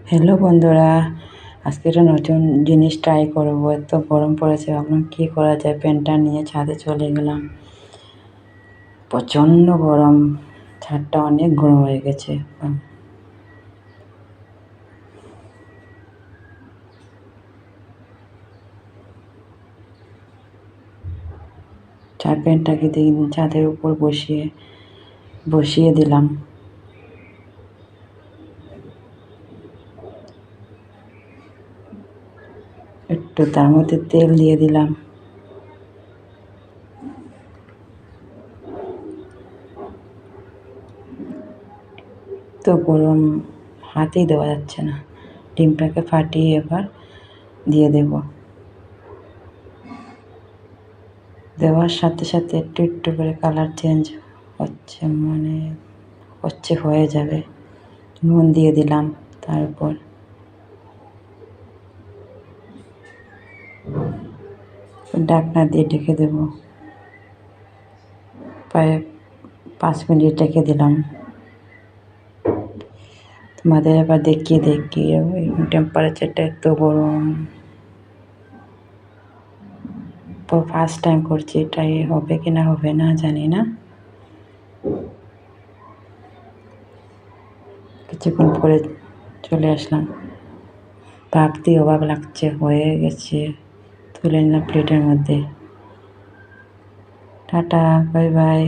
Hello বন্ধুরা, আজকে একটা নতুন জিনিস ট্রাই করব। এত গরম পড়েছে, ভাবলাম কী করা যায়। প্যান্টটা নিয়ে ছাদে চলে গেলাম। প্রচণ্ড গরম, ছাদটা অনেক গরম হয়ে গেছে। প্যান্টটাকে ছাদের উপর বসিয়ে দিলাম। একটু তার মধ্যে তেল দিয়ে দিলাম। তো গরম, হাতেই দেওয়া যাচ্ছে না। ডিমটাকে ফাটিয়ে এবার দিয়ে দেব। দেওয়ার সাথে সাথে একটু একটু করে কালার চেঞ্জ হয়ে যাবে। নুন দিয়ে দিলাম তারপর। ঢাকনা দিয়ে ঢেকে দেব। প্রায় 5 মিনিট রেখে দিলাম। তোমাদের এবার দেখিয়ে টেম্পারেচারটা এত গরম। ফার্স্ট টাইম করছি, এটাই হবে কি না হবে না জানি না। কিছুক্ষণ পরে চলে আসলাম। ভাবতেই অবাক লাগছে, হয়ে গেছে। তুলে নিলাম প্লেটের মধ্যে। Tata, bye bye.